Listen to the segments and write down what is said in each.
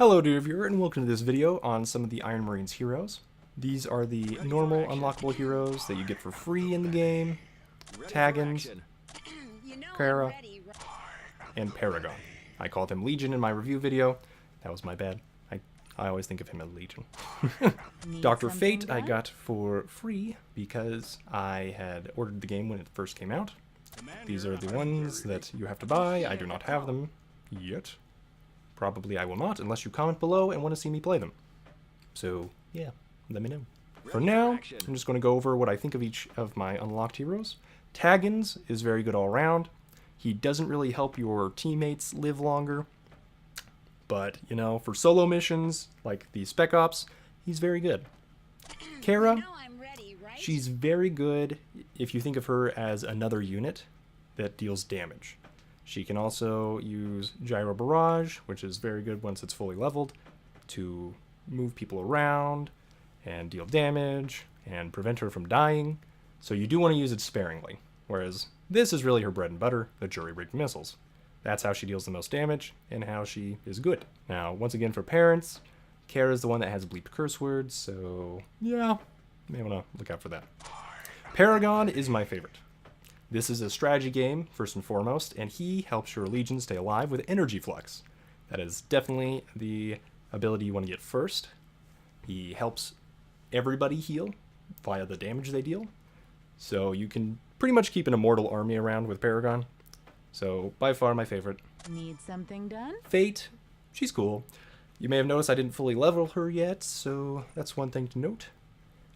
Hello dear viewer, and welcome to this video on some of the Iron Marines heroes. These are the normal unlockable heroes that you get for free in the game. Taggins, Kara, and Paragon. I called him Legion in my review video. That was my bad. I always think of him as Legion. Dr. Fate I got for free because I had ordered the game when it first came out. These are the ones that you have to buy. I do not have them yet. Probably I will not unless you comment below and want to see me play them. So yeah, let me know. For now, I'm just going to go over what I think of each of my unlocked heroes. Taggins is very good all around. He doesn't really help your teammates live longer. But, you know, for solo missions, like the Spec Ops, he's very good. Kara, she's very good if you think of her as another unit that deals damage. She can also use Gyro Barrage, which is very good once it's fully leveled, to move people around and deal damage and prevent her from dying. So you do want to use it sparingly, whereas this is really her bread and butter, the jury-rigged missiles. That's how she deals the most damage and how she is good. Now, once again for parents, Kara's the one that has bleeped curse words, so yeah, you may want to look out for that. Paragon is my favorite. This is a strategy game, first and foremost, and he helps your legion stay alive with energy flux. That is definitely the ability you want to get first. He helps everybody heal via the damage they deal. So you can pretty much keep an immortal army around with Paragon. So by far my favorite. Need something done? Fate, she's cool. You may have noticed I didn't fully level her yet, so that's one thing to note.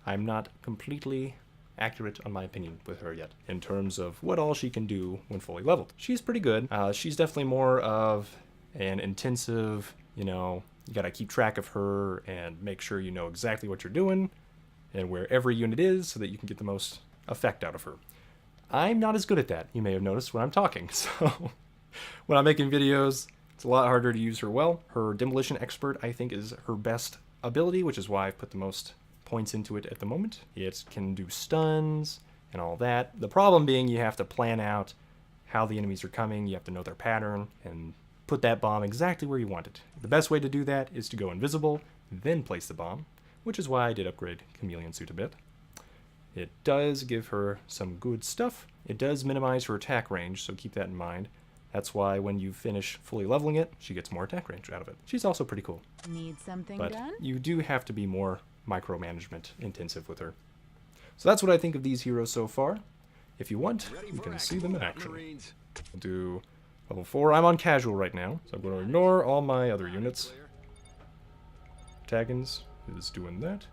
I'm not completely accurate on my opinion with her yet in terms of what all she can do when fully leveled. She's pretty good. She's definitely more of an intensive, you know, you gotta keep track of her and make sure you know exactly what you're doing and where every unit is so that you can get the most effect out of her. I'm not as good at that, you may have noticed when I'm talking, so when I'm making videos, it's a lot harder to use her well. Her Demolition Expert, I think, is her best ability, which is why I've put the most points into it at the moment. It can do stuns and all that. The problem being you have to plan out how the enemies are coming, you have to know their pattern, and put that bomb exactly where you want it. The best way to do that is to go invisible, then place the bomb, which is why I did upgrade Chameleon Suit a bit. It does give her some good stuff. It does minimize her attack range, so keep that in mind. That's why when you finish fully leveling it, she gets more attack range out of it. She's also pretty cool. Need something but done? You do have to be more micromanagement intensive with her. So that's what I think of these heroes so far. If you want, you can see them in action. I'll do level 4. I'm on casual right now, so I'm going to ignore all my other units. Taggins is doing that.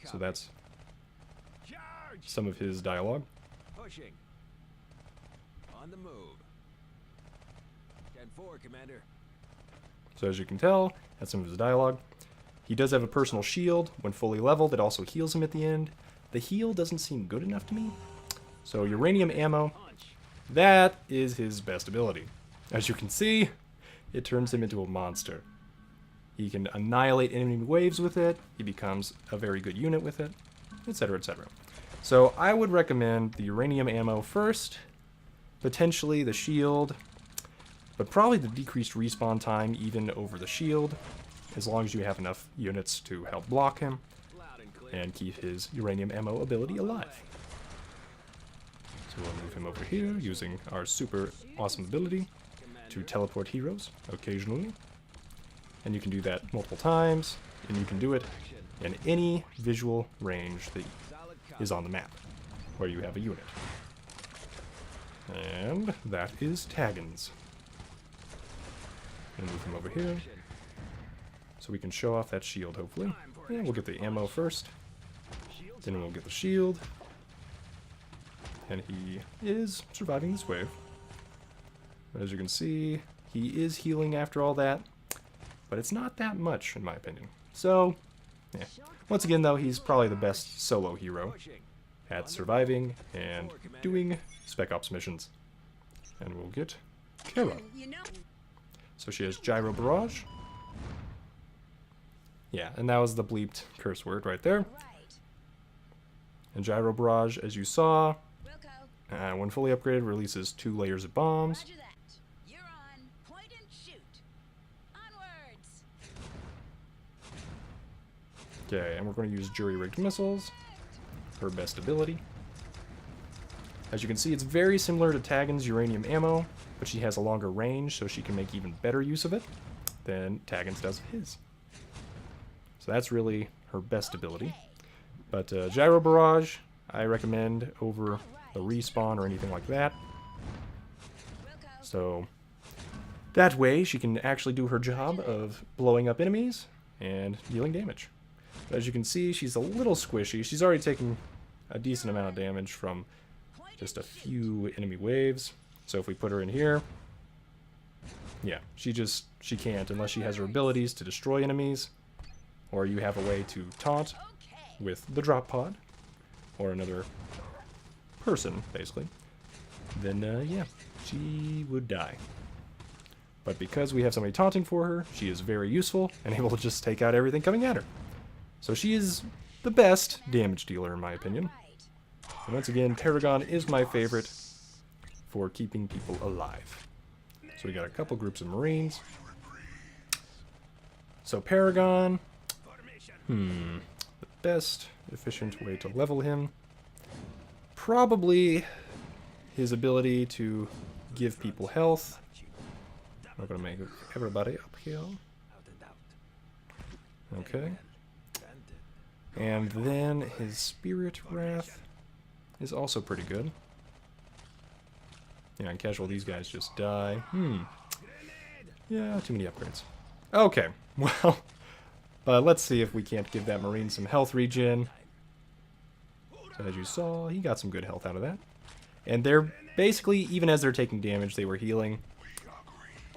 So that's some of his dialogue. Pushing. On the move. 10-4, Commander. So as you can tell, that's some of his dialogue. He does have a personal shield. When fully leveled, it also heals him at the end. The heal doesn't seem good enough to me. So uranium ammo, that is his best ability. As you can see, it turns him into a monster. He can annihilate enemy waves with it. He becomes a very good unit with it, etc., etc. So I would recommend the uranium ammo first, potentially the shield, but probably the decreased respawn time even over the shield, as long as you have enough units to help block him and keep his uranium ammo ability alive. So we'll move him over here using our super awesome ability to teleport heroes occasionally. And you can do that multiple times, and you can do it in any visual range that is on the map where you have a unit. And that is Taggins. And move him over here so we can show off that shield, hopefully. And we'll get the ammo first, then we'll get the shield. And he is surviving this wave. As you can see, he is healing after all that, but it's not that much in my opinion. So, yeah. Once again though, he's probably the best solo hero at surviving and doing Spec Ops missions. And we'll get Kara. So she has Gyro Barrage. Yeah, and that was the bleeped curse word right there. And Gyro Barrage, as you saw, when fully upgraded, releases 2 layers of bombs. Okay, and we're going to use jury-rigged missiles, her best ability. As you can see, it's very similar to Tagon's uranium ammo, but she has a longer range, so she can make even better use of it than Tagon's does of his. So that's really her best ability. But Gyro Barrage, I recommend over the respawn or anything like that. So that way she can actually do her job of blowing up enemies and dealing damage. But as you can see, she's a little squishy. She's already taken a decent amount of damage from just a few enemy waves. So if we put her in here, yeah, she can't unless she has her abilities to destroy enemies, or you have a way to taunt with the drop pod, or another person, basically. Then, yeah, she would die. But because we have somebody taunting for her, she is very useful and able to just take out everything coming at her. So she is the best damage dealer, in my opinion. And once again, Paragon is my favorite for keeping people alive. So we got a couple groups of Marines. So Paragon, the best efficient way to level him, probably his ability to give people health. We're going to make everybody uphill. Okay. And then his Spirit Wrath is also pretty good. Yeah, in casual, these guys just die. Yeah, too many upgrades. Okay, well, but let's see if we can't give that Marine some health regen. So as you saw, he got some good health out of that. And they're basically, even as they're taking damage, they were healing.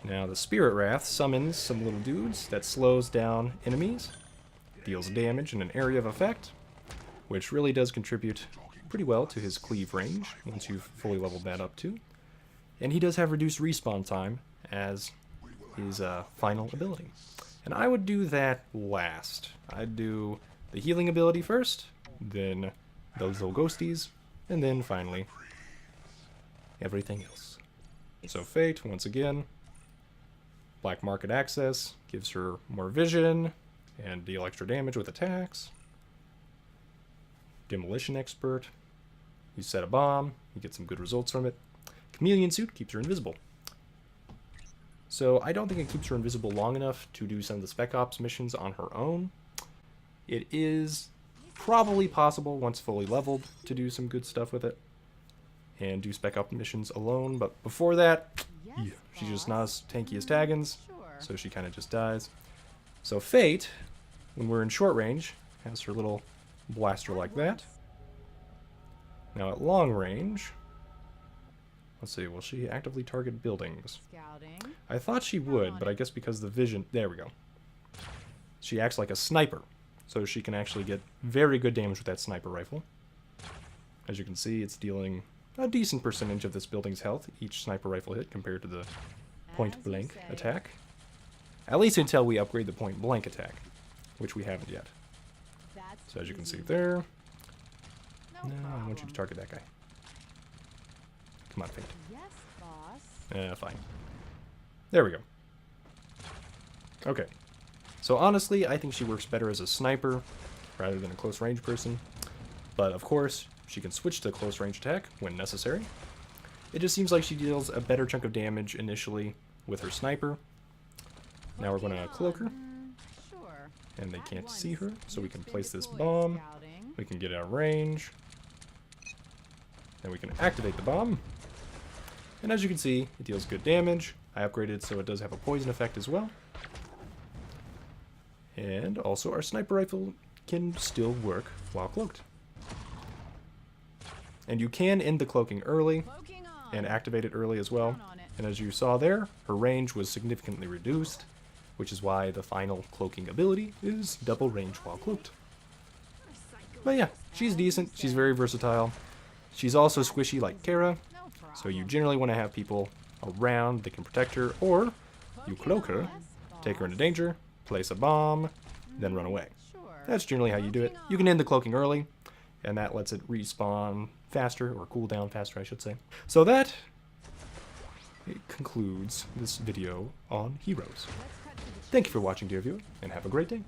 Now the Spirit Wrath summons some little dudes that slows down enemies, deals damage in an area of effect, which really does contribute pretty well to his cleave range once you've fully leveled that up too. And he does have reduced respawn time as his final ability. And I would do that last. I'd do the healing ability first, then those little ghosties, and then finally everything else. So Fate, once again, Black Market Access gives her more vision and deal extra damage with attacks. Demolition Expert, you set a bomb, you get some good results from it. Chameleon Suit keeps her invisible. So I don't think it keeps her invisible long enough to do some of the Spec Ops missions on her own. It is probably possible, once fully leveled, to do some good stuff with it and do Spec Ops missions alone, but before that, yeah, she's just not as tanky as Tagon's, so she kind of just dies. So Fate, when we're in short range, has her little blaster like that. Now at long range, let's see, will she actively target buildings? Scouting. I thought she would, but I guess because the vision... There we go. She acts like a sniper, so she can actually get very good damage with that sniper rifle. As you can see, it's dealing a decent percentage of this building's health, each sniper rifle hit, compared to the point-blank attack. At least until we upgrade the point-blank attack, which we haven't yet. So as you can see there... No, I want you to target that guy. Come on, Fate. Yes, boss. Fine. There we go. Okay. So honestly, I think she works better as a sniper rather than a close range person. But of course, she can switch to close range attack when necessary. It just seems like she deals a better chunk of damage initially with her sniper. Now we're going to cloak her. Sure. And they can't see her, so we can place this bomb. We can get out of range. Then we can activate the bomb. And as you can see, it deals good damage. I upgraded so it does have a poison effect as well. And also our sniper rifle can still work while cloaked. And you can end the cloaking early and activate it early as well. And as you saw there, her range was significantly reduced, which is why the final cloaking ability is double range while cloaked. But yeah, she's decent. She's very versatile. She's also squishy like Kara, so you generally want to have people around that can protect her, or you cloak her, take her into danger, place a bomb, then run away. That's generally how you do it. You can end the cloaking early, and that lets it respawn faster, or cool down faster, I should say. So that concludes this video on heroes. Thank you for watching, dear viewer, and have a great day.